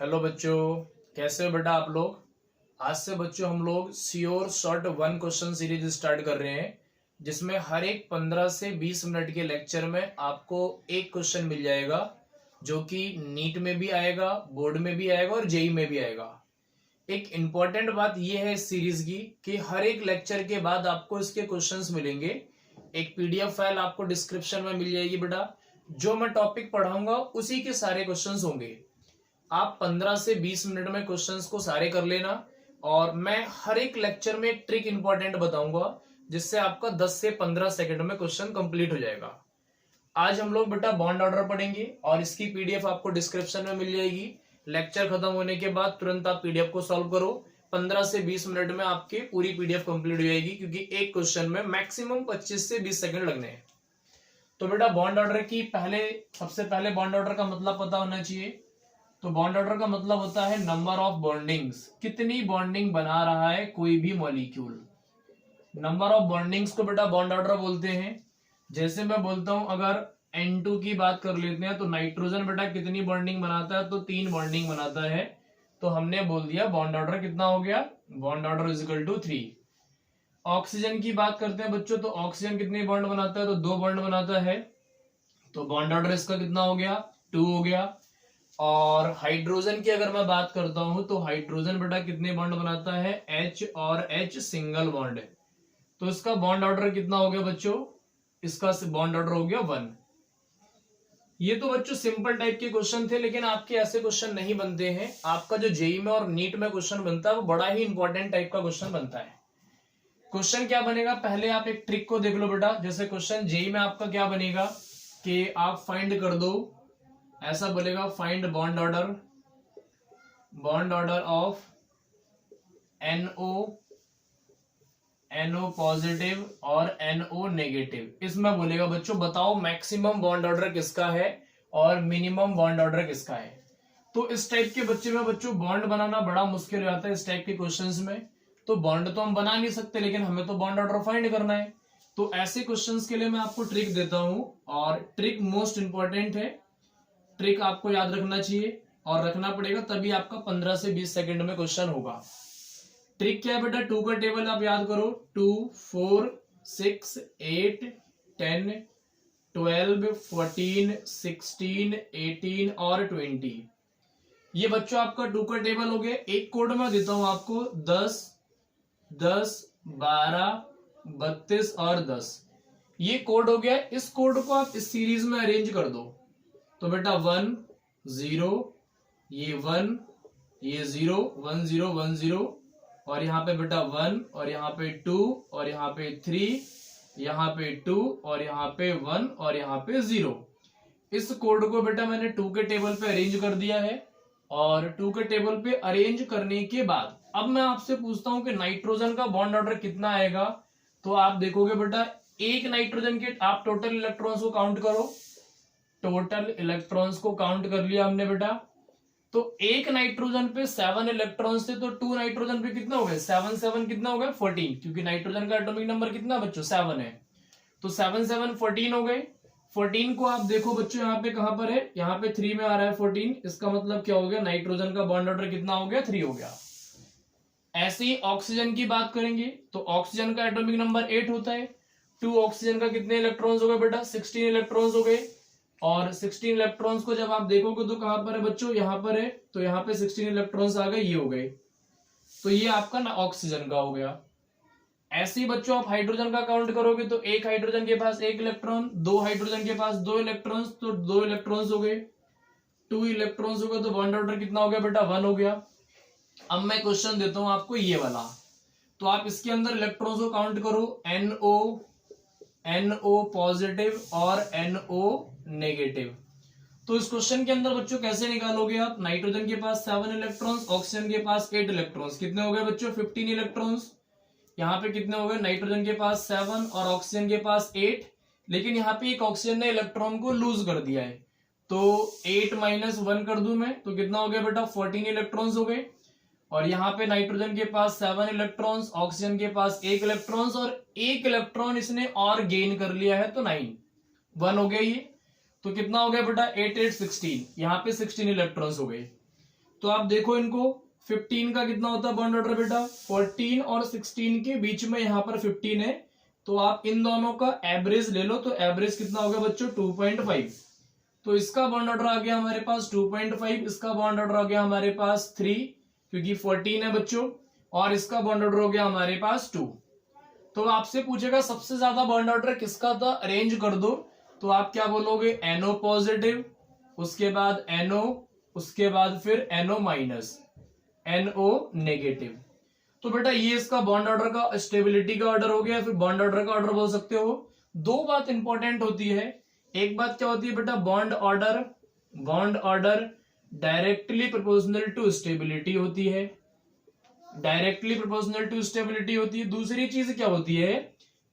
Hello बच्चों, कैसे हो बेटा आप लोग। आज से बच्चों हम लोग sure short 1 question series start कर रहे हैं, जिसमें हर एक 15 से 20 मिनट के लेक्चर में आपको एक क्वेश्चन मिल जाएगा, जो कि नीट में भी आएगा, बोर्ड में भी आएगा और जेई में भी आएगा। एक इंपॉर्टेंट बात यह है इस सीरीज की कि हर एक लेक्चर के बाद आपको इसके क्वेश्चंस मिलेंगे। एक पीडीएफ फाइल आपको डिस्क्रिप्शन में मिल जाएगी बेटा। जो मैं टॉपिक पढ़ाऊंगा उसी के सारे क्वेश्चंस होंगे। आप 15 से 20 मिनट में क्वेश्चंस को सारे कर लेना, और मैं हर एक लेक्चर में एक ट्रिक इंपॉर्टेंट बताऊंगा, जिससे आपका 10 से 15 सेकंड में क्वेश्चन कंप्लीट हो जाएगा। आज हम लोग बेटा बॉन्ड ऑर्डर पढ़ेंगे और इसकी पीडीएफ आपको डिस्क्रिप्शन में मिल जाएगी। लेक्चर खत्म होने के बाद तुरंत आप पीडीएफ को सॉल्व करो। 15 से 20 मिनट में आपकी पूरी पीडीएफ कंप्लीट हो जाएगी, क्योंकि एक क्वेश्चन में मैक्सिमम 25 से 20 सेकंड लगने हैं। तो बेटा बॉन्ड ऑर्डर की सबसे पहले बॉन्ड ऑर्डर का मतलब पता होना चाहिए। तो बॉन्ड ऑर्डर का मतलब होता है नंबर ऑफ बॉन्डिंग्स, कितनी बॉन्डिंग बना रहा है कोई भी मॉलिक्यूल। नंबर ऑफ बॉन्डिंग्स को बेटा बॉन्ड ऑर्डर बोलते हैं। जैसे मैं बोलता हूं, अगर N2 की बात कर लेते हैं, तो नाइट्रोजन बेटा कितनी बॉन्डिंग बनाता है, तो 3 बॉन्डिंग बनाता है। तो हमने बोल दिया बॉन्ड ऑर्डर कितना हो गया, bond order is equal to 3। Oxygen की बात करते हैं बच्चों, तो ऑक्सीजन कितने बॉन्ड बनाता है, तो 2 बॉन्ड बनाता है। तो बॉन्ड ऑर्डर इसका कितना हो गया, 2 हो गया। और हाइड्रोजन की अगर मैं बात करता हूं, तो हाइड्रोजन बेटा कितने बॉन्ड बनाता है, H और H सिंगल बॉन्ड है। तो इसका बॉन्ड ऑर्डर कितना हो गया बच्चों, इसका बॉन्ड ऑर्डर हो गया 1। ये तो बच्चों सिंपल टाइप के क्वेश्चन थे, लेकिन आपके ऐसे क्वेश्चन नहीं बनते हैं। आपका जो जेई में और नीट में क्वेश्चन बनता है वो बड़ा ही इंपॉर्टेंट टाइप का क्वेश्चन बनता है। क्वेश्चन क्या बनेगा, पहले आप एक ट्रिक को देख लो बेटा। जैसे क्वेश्चन जेई में आपका क्या बनेगा कि आप फाइंड कर दो, ऐसा बोलेगा find bond order of NO positive और NO नेगेटिव। इसमें बोलेगा बच्चों बताओ मैक्सिमम बॉन्ड ऑर्डर किसका है और मिनिमम बॉन्ड ऑर्डर किसका है। तो इस टाइप के बच्चे में बच्चों बॉन्ड बनाना बड़ा मुश्किल हो जाता है इस टाइप के क्वेश्चंस में। तो बॉन्ड तो हम बना नहीं सकते, लेकिन हमें तो बॉन्ड ऑर्डर फाइंड करना है। तो ऐसे क्वेश्चंस के लिए मैं आपको ट्रिक देता हूं, और ट्रिक मोस्ट इंपॉर्टेंट है। ट्रिक आपको याद रखना चाहिए और रखना पड़ेगा, तभी आपका 15 से 20 सेकंड में क्वेश्चन होगा। ट्रिक क्या है बेटा, 2 का टेबल आप याद करो। 2, 4, 6, 8, 10, 12, 14, 16, 18 और 20। ये बच्चों आपका 2 का टेबल हो गया। एक कोड में देता हूं आपको, 10, 10, 12, 32 और 10। ये कोड हो गया। इस कोड को आप इस सीरीज में अरेंज कर दो। तो बेटा 1, 0, ये 1, ये 0, 1, 0, 1, 0, और यहाँ पे बेटा 1, और यहाँ पे 2, और यहाँ पे 3, यहाँ पे 2, और यहाँ पे 1, और यहाँ पे 0। इस कोड को बेटा मैंने 2 के टेबल पे अरेंज कर दिया है। और 2 के टेबल पे अरेंज करने के बाद अब मैं आपसे पूछता हूं कि नाइट्रोजन का बॉन्ड ऑर्डर कितना आएगा। तो आप देखोगे बेटा, एक नाइट्रोजन के आप टोटल इलेक्ट्रॉन्स को काउंट करो। टोटल इलेक्ट्रॉन्स को काउंट कर लिया हमने बेटा। तो एक नाइट्रोजन पे 7 इलेक्ट्रॉन्स थे, तो 2 नाइट्रोजन पे कितना हो गए, 7, 7 कितना हो गया, 14, क्योंकि नाइट्रोजन का एटॉमिक नंबर कितना बच्चों, 7 है। तो 7, 7, 14 हो गए। 14 को आप देखो बच्चों, यहाँ पे कहां पर है, यहाँ पे 3 में आ रहा है 14। इसका मतलब क्या हो गया, नाइट्रोजन का बॉन्ड ऑर्डर कितना हो गया, 3 हो गया। ऐसे ही ऑक्सीजन की बात करेंगे, तो ऑक्सीजन का एटॉमिक नंबर 8 होता है। 2 ऑक्सीजन का कितने इलेक्ट्रॉन्स हो गए बेटा, 16 इलेक्ट्रॉन्स हो गए। और 16 इलेक्ट्रॉन्स को जब आप देखोगे तो कहां पर है बच्चों, यहां पर है। तो यहाँ पे 16 इलेक्ट्रॉन्स आ गए, ये हो गए। तो ये आपका ना ऑक्सीजन का हो गया। ऐसे ही बच्चों आप हाइड्रोजन का काउंट करोगे, तो एक हाइड्रोजन के पास 1 इलेक्ट्रॉन, 2 हाइड्रोजन के पास 2 इलेक्ट्रॉन्स, तो 2 इलेक्ट्रॉन्स हो गए। 2 इलेक्ट्रॉन्स हो गए, तो बॉन्ड ऑर्डर कितना हो गया बेटा, 1 हो गया। अब मैं क्वेश्चन देता हूं आपको ये वाला। तो आप इसके अंदर इलेक्ट्रॉन्स को काउंट करो, NO पॉजिटिव और NO नेगेटिव। तो इस क्वेश्चन के अंदर बच्चों कैसे निकालोगे आप, नाइट्रोजन के पास 7 इलेक्ट्रॉन्स, ऑक्सीजन के पास 8 इलेक्ट्रॉन्स, कितने हो गए बच्चों, 15 इलेक्ट्रॉन्स। यहाँ पे कितने हो गए, नाइट्रोजन के पास 7 और ऑक्सीजन के पास 8। लेकिन यहाँ पे एक ऑक्सीजन ने इलेक्ट्रॉन को लूज कर दिया है, तो 8 - 1 कर दूं मैं, तो कितना हो गया बेटा, 14 इलेक्ट्रॉन्स हो गए। और यहाँ पे नाइट्रोजन के पास 7 इलेक्ट्रॉन्स, ऑक्सीजन के पास 1 इलेक्ट्रॉन्स, और 1 इलेक्ट्रॉन इसने और गेन कर लिया है, तो 9, 1 हो गया ये। तो कितना हो गया बेटा, 8, 8, 16, यहाँ पे 16 इलेक्ट्रॉन्स हो गए। तो आप देखो इनको, 15 का कितना होता है बॉन्ड ऑर्डर बेटा, 14 और 16 के बीच में यहाँ पर 15 है, तो आप इन दोनों का एवरेज ले लो, तो एवरेज कितना हो गया बच्चों 2.5। तो इसका बॉन्ड ऑर्डर आ गया हमारे पास 2.5, इसका बॉन्ड ऑर्डर आ गया हमारे पास 3 क्योंकि 14 है बच्चों, और इसका बॉन्ड ऑर्डर हो गया हमारे पास 2। तो आपसे पूछेगा सबसे ज्यादा बॉन्ड ऑर्डर किसका था, अरेंज कर दो, तो आप क्या बोलोगे, NO पॉजिटिव, उसके बाद NO, उसके बाद फिर NO माइनस, NO नेगेटिव। तो बेटा ये इसका बॉन्ड ऑर्डर का स्टेबिलिटी का ऑर्डर हो गया, फिर बॉन्ड ऑर्डर का ऑर्डर बोल सकते हो। दो बात इंपॉर्टेंट होती है, एक बात क्या होती है बेटा, bond order directly proportional to stability होती है, डायरेक्टली प्रोपोर्शनल टू स्टेबिलिटी होती है। दूसरी चीज क्या होती है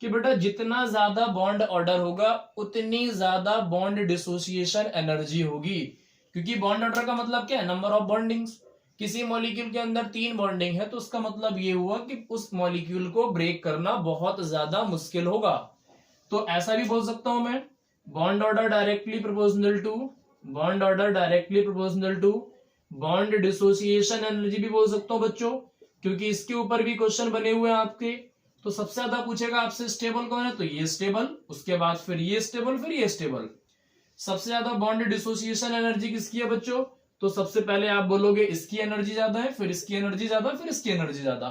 कि बेटा जितना ज्यादा बॉन्ड ऑर्डर होगा उतनी ज्यादा बॉन्ड डिसोसिएशन एनर्जी होगी, क्योंकि बॉन्ड ऑर्डर का मतलब क्या है, नंबर ऑफ बॉन्डिंग्स। किसी मॉलिक्यूल के अंदर 3 बॉन्डिंग है तो उसका मतलब ये हुआ कि उस मॉलिक्यूल को ब्रेक करना बहुत ज्यादा मुश्किल होगा। तो ऐसा भी बोल सकता हूं मैं, bond order directly proportional to bond dissociation energy भी बोल सकता हूं बच्चों, क्योंकि इसके ऊपर भी क्वेश्चन बने हुए हैं आपके। तो सबसे ज्यादा पूछेगा आपसे स्टेबल कौन है, तो ये स्टेबल, उसके बाद फिर ये स्टेबल, फिर ये स्टेबल। सबसे ज्यादा बॉन्ड डिसोसिएशन एनर्जी किसकी है बच्चों, तो सबसे पहले आप बोलोगे इसकी एनर्जी ज्यादा है, फिर इसकी एनर्जी ज्यादा, फिर इसकी एनर्जी ज्यादा।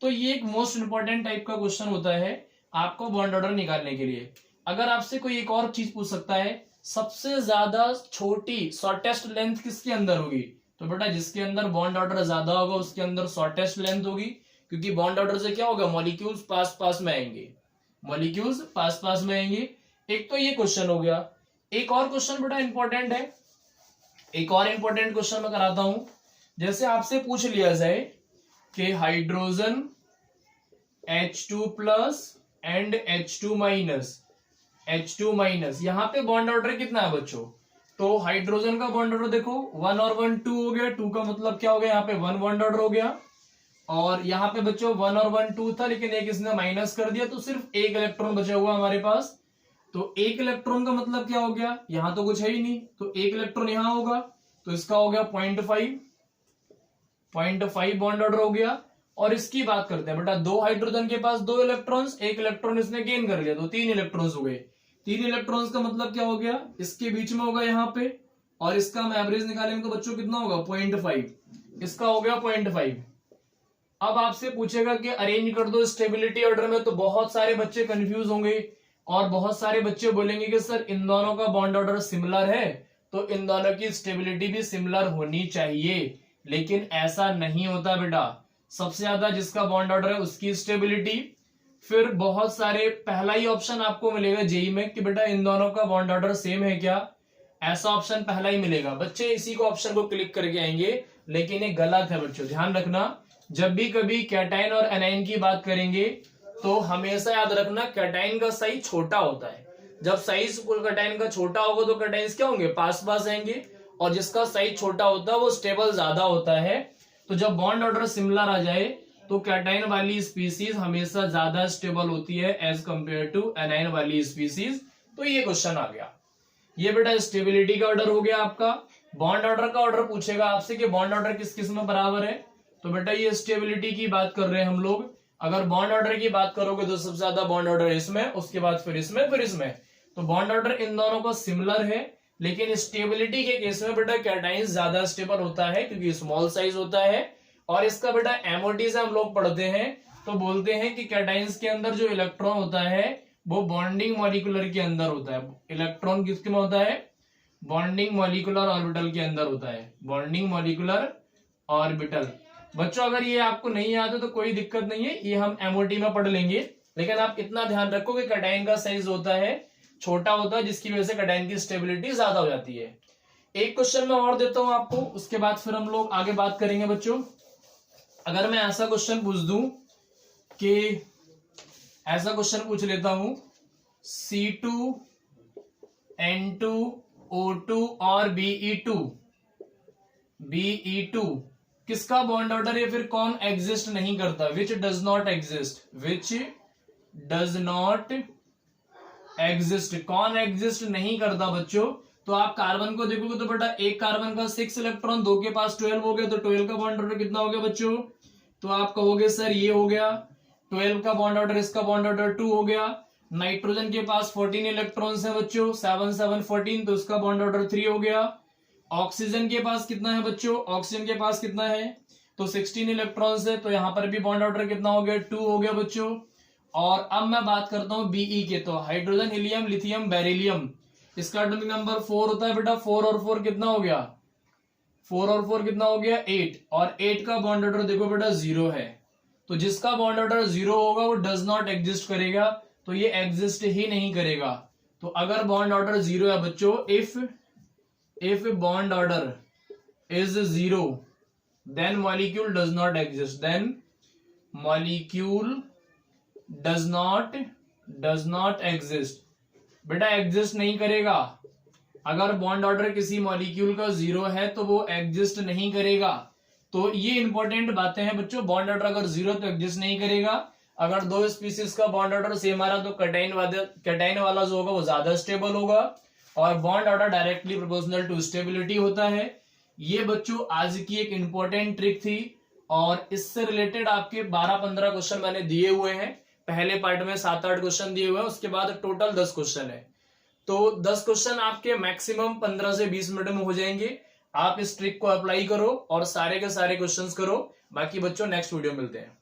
तो ये एक मोस्ट इंपॉर्टेंट टाइप का क्वेश्चन होता है आपको बॉन्ड ऑर्डर निकालने के लिए। अगर आपसे कोई एक और चीज पूछ सकता है, सबसे ज्यादा छोटी शॉर्टेस्ट लेंथ किसके अंदर होगी, तो बेटा जिसके अंदर बॉन्ड ऑर्डर ज्यादा होगा उसके अंदर शॉर्टेस्ट लेंथ होगी, क्योंकि बॉन्ड ऑर्डर से क्या होगा, मॉलिक्यूल्स पास पास में आएंगे, मॉलिक्यूल्स पास पास में आएंगे। एक तो ये क्वेश्चन हो गया। एक और क्वेश्चन बेटा इंपॉर्टेंट है, एक और इंपॉर्टेंट क्वेश्चन मैं कराता हूं। जैसे आपसे पूछ लिया जाए कि हाइड्रोजन H2+ एंड H2-, यहां पे बॉन्ड ऑर्डर कितना है बच्चों, तो हाइड्रोजन का बॉन्ड ऑर्डर देखो 1 और 1 2 हो गया, 2 का मतलब क्या हो गया, यहाँ पे 1 बॉन्ड ऑर्डर हो गया, और यहाँ पे बच्चों 1 और 1 2 था, लेकिन एक इसने माइनस कर दिया, तो सिर्फ एक इलेक्ट्रॉन बचा हुआ हमारे पास। तो एक इलेक्ट्रॉन का मतलब क्या हो गया, यहां तो कुछ है ही नहीं, तो एक इलेक्ट्रॉन यहां होगा, तो इसका हो गया 0.5 बॉन्ड ऑर्डर हो गया। और इसकी बात करते हैं बेटा, 2 हाइड्रोजन के पास 2 इलेक्ट्रॉन्स, एक इलेक्ट्रॉन इसने गेन कर लिया, तो 3 इलेक्ट्रॉन्स हो गए। 3 इलेक्ट्रॉन्स का मतलब क्या हो गया, इसके बीच में होगा यहाँ पे, और इसका हम एवरेज निकालेंगे तो बच्चों कितना होगा 0.5, इसका हो गया 0.5। अब आपसे पूछेगा कि अरेंज कर दो स्टेबिलिटी ऑर्डर में, तो बहुत सारे बच्चे कंफ्यूज होंगे और बहुत सारे बच्चे बोलेंगे कि सर इन दोनों का बॉन्ड ऑर्डर सिमिलर है तो इन दोनों की स्टेबिलिटी भी सिमिलर होनी चाहिए, लेकिन ऐसा नहीं होता बेटा। सबसे ज्यादा जिसका बॉन्ड ऑर्डर है उसकी स्टेबिलिटी, फिर बहुत सारे, पहला ही ऑप्शन आपको मिलेगा जेई में कि बेटा इन दोनों का बॉन्ड ऑर्डर सेम है क्या, ऐसा ऑप्शन पहला ही मिलेगा। बच्चे इसी को ऑप्शन को क्लिक करके आएंगे, लेकिन ये गलत है बच्चों, ध्यान रखना। जब भी कभी कैटाइन और एनाइन की बात करेंगे तो हमेशा याद रखना कैटाइन का साइज छोटा होता है। जब साइज कैटाइन का छोटा होगा तो कैटाइन्स क्या होंगे, पास पास आएंगे, और जिसका साइज छोटा होता है वो स्टेबल ज्यादा होता है। तो जब बॉन्ड ऑर्डर सिमिलर आ जाए तो कैटाइन वाली स्पीसीज हमेशा ज्यादा स्टेबल होती है एज कंपेयर टू एनाइन वाली स्पीसीज। तो ये क्वेश्चन आ गया, ये बेटा स्टेबिलिटी का ऑर्डर हो गया आपका। बॉन्ड ऑर्डर का ऑर्डर पूछेगा आपसे कि बॉन्ड ऑर्डर किस किस में बराबर है, तो बेटा ये स्टेबिलिटी की बात कर रहे हैं हम लोग। अगर बॉन्ड ऑर्डर की बात करोगे तो सबसे ज्यादा बॉन्ड ऑर्डर इसमें, उसके बाद फिर इसमें, फिर इसमें। तो बॉन्ड ऑर्डर इन दोनों का सिमिलर है, लेकिन स्टेबिलिटी के केस में बेटा कैटाइन ज्यादा स्टेबल होता है क्योंकि स्मॉल साइज होता है। और इसका बेटा एमओटी से हम लोग पढ़ते हैं तो बोलते हैं कि कैटाइन्स के अंदर जो इलेक्ट्रॉन होता है वो बॉन्डिंग मॉलिक्यूलर के अंदर होता है। इलेक्ट्रॉन किसके में होता है, बॉन्डिंग मॉलिक्यूलर ऑर्बिटल के अंदर होता है, बॉन्डिंग मॉलिक्यूलर ऑर्बिटल। बच्चों अगर ये आपको नहीं याद है तो कोई दिक्कत नहीं है, ये हम एमओटी में पढ़ लेंगे, लेकिन आप इतना ध्यान रखो कि कैटाइन का साइज होता है छोटा होता है, जिसकी वजह से कैटाइन की स्टेबिलिटी ज्यादा हो जाती है। एक क्वेश्चन मैं और देता हूं आपको, उसके बाद फिर हम लोग आगे बात करेंगे बच्चों। अगर मैं ऐसा क्वेश्चन पूछ दूं कि ऐसा क्वेश्चन पूछ लेता हूं C2N2O2 और Be2 किसका बॉन्ड ऑर्डर है, फिर कौन एग्जिस्ट नहीं करता, विच डज नॉट एग्जिस्ट, कौन एग्जिस्ट नहीं करता बच्चों, तो आप कार्बन को देखोगे तो बेटा एक कार्बन का 6 इलेक्ट्रॉन, 2 के पास 12 हो गया, तो 12 का बॉन्ड ऑर्डर कितना हो गया बच्चों? तो आप कहोगे सर ये हो गया 12 का बॉन्ड ऑर्डर, इसका बॉन्ड ऑर्डर 2 हो गया। नाइट्रोजन के पास 14 इलेक्ट्रॉन्स है बच्चों, 7 7 14, तो इसका बॉन्ड ऑर्डर 3 हो गया। ऑक्सीजन के पास कितना है बच्चों? ऑक्सीजन के पास कितना है? तो 16 इलेक्ट्रॉन्स है, तो यहां पर भी बॉन्ड ऑर्डर कितना हो गया? 2 हो गया बच्चों। और अब मैं बात करता हूं बीई के, तो हाइड्रोजन, हीलियम, लिथियम, बेरिलियम, इसका एटॉमिक नंबर 4 होता है बेटा। 4 और 4 कितना हो गया? 4 और 4 कितना हो गया? 8, और 8 का बॉन्ड ऑर्डर देखो बेटा 0 है, तो जिसका बॉन्ड ऑर्डर 0 होगा वो डज नॉट एग्जिस्ट करेगा, तो ये एग्जिस्ट ही नहीं करेगा। तो अगर बॉन्ड ऑर्डर 0 है बच्चों, if bond order is 0 then molecule does not exist, then molecule does not exist, बेटा एग्जिस्ट नहीं करेगा। अगर बॉन्ड ऑर्डर किसी मॉलिक्यूल का 0 है तो वो एग्जिस्ट नहीं करेगा। तो ये इंपॉर्टेंट बातें हैं बच्चों, बॉन्ड ऑर्डर अगर 0 तो एग्जिस्ट नहीं करेगा। अगर दो स्पीसीज का बॉन्ड ऑर्डर सेम आ रहा तो कैटाइन वाला जो होगा वो ज्यादा स्टेबल होगा, और bond order directly proportional to stability होता है। ये बच्चों आज की एक इंपॉर्टेंट ट्रिक थी, और इससे रिलेटेड आपके 12-15 क्वेश्चन मैंने दिए हुए हैं। पहले पार्ट में 7-8 क्वेश्चन दिए हुए हैं, उसके बाद टोटल 10 क्वेश्चन है। तो 10 क्वेश्चन आपके मैक्सिमम 15 से 20 मिनट में हो जाएंगे। आप इस ट्रिक को अप्लाई करो और सारे के सारे क्वेश्चंस करो। बाकी बच्चों नेक्स्ट वीडियो मिलते हैं।